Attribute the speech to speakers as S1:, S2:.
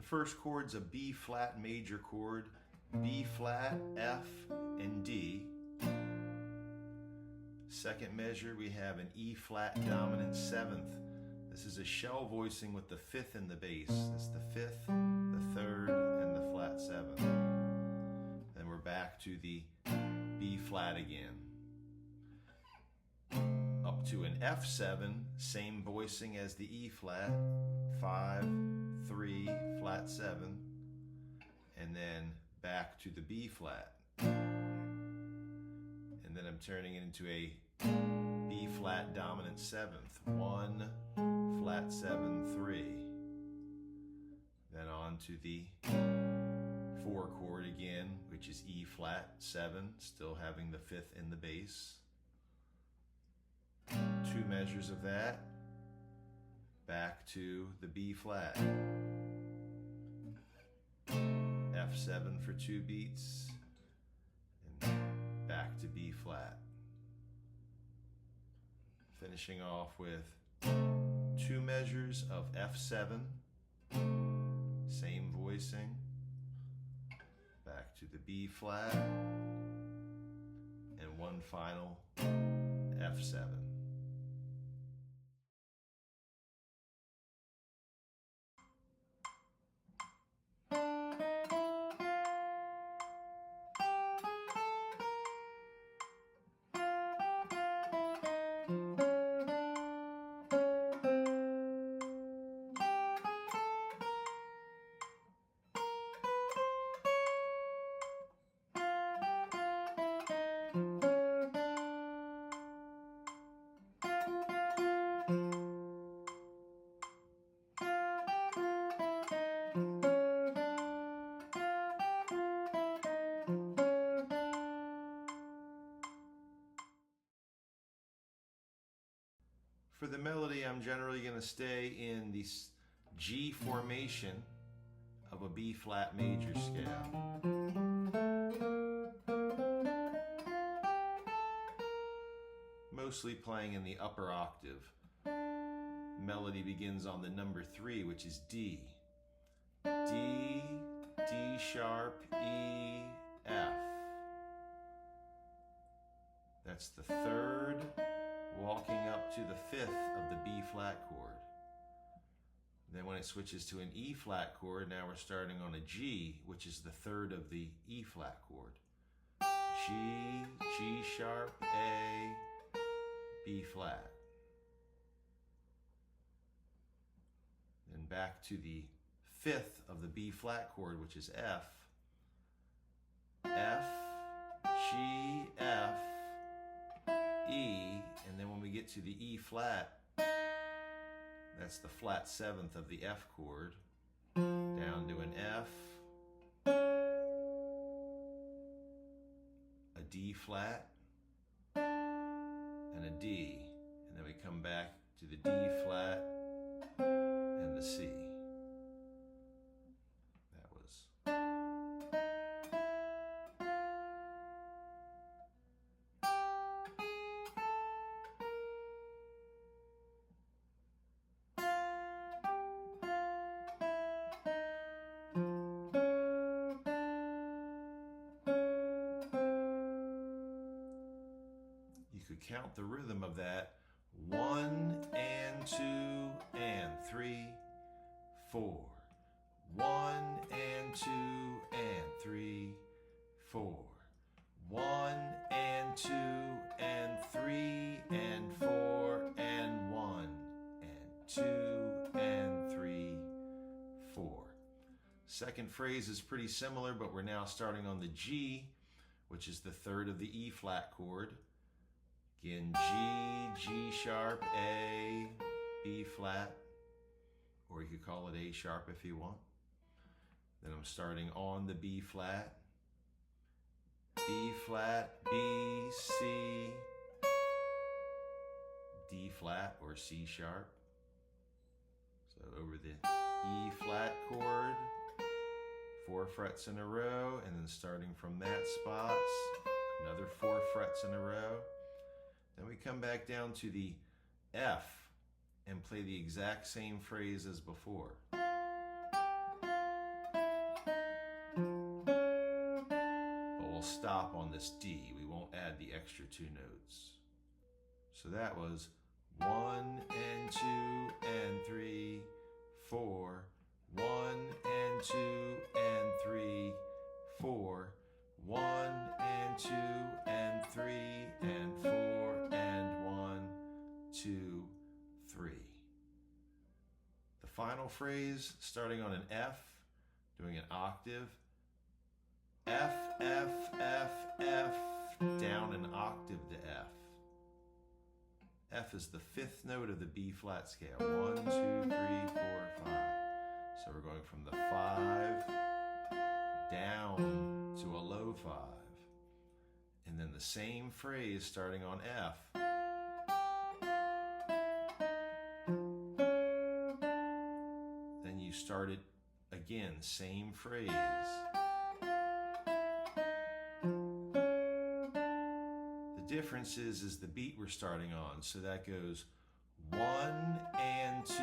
S1: The first chord's a B flat major chord, B flat, F, and D. Second measure, we have an E flat dominant seventh. This is a shell voicing with the fifth in the bass. That's the fifth, the third, and the flat seventh. Then we're back to the B flat again. Up to an F7, same voicing as the E flat, 5, 3, flat 7, and then back to the B flat. And then I'm turning it into a B flat dominant seventh, 1, flat 7, 3. Then on to the 4 chord again, which is E flat 7, still having the fifth in the bass. 2 measures of that, back to the B flat. F7 for 2 beats, and back to B flat. Finishing off with 2 measures of F7, same voicing, back to the B flat, and one final F7. For the melody, I'm generally going to stay in the G formation of a B flat major scale. Mostly playing in the upper octave. Melody begins on the number 3, which is D. D, D sharp, E, F. That's the third, walking up to the 5th of the B flat chord. Then when it switches to an E flat chord, now we're starting on a G, which is the 3rd of the E flat chord. G, G sharp, A, B flat. Then back to the 5th of the B flat chord, which is F. F, G, F, E, and then when we get to the E flat, that's the flat 7th of the F chord, down to an F, a D flat, and a D, and then we come back to the D flat and the C. That was. You could count the rhythm of that. 1 and 2 and 3, 4. 1 and 2 and 3, 4. 1 and 2 and 3 and 4 and 1 and 2 and 3, 4. Second phrase is pretty similar, but we're now starting on the G, which is the 3rd of the E flat chord. Again, G, G sharp, A, B flat, or you could call it A sharp if you want. Then I'm starting on the B flat, B flat, B, C, D flat or C sharp. So over the E flat chord, 4 frets in a row, and then starting from that spot, another 4 frets in a row. Then we come back down to the F and play the exact same phrase as before. we'll stop on this D. We won't add the extra 2 notes. So that was 1 and 2 and 3, 4, 1 and 2 and 3, 4, 1 and 2 and 3 and 4 and 1, 2, 3. The final phrase, starting on an F, doing an octave, F, F, F, F, down an octave to F. F is the 5th note of the B flat scale. 1, 2, 3, 4, 5. So we're going from the 5 down to a low 5. And then the same phrase starting on F. Then you start it again, same phrase. The difference is the beat we're starting on. So that goes 1 and 2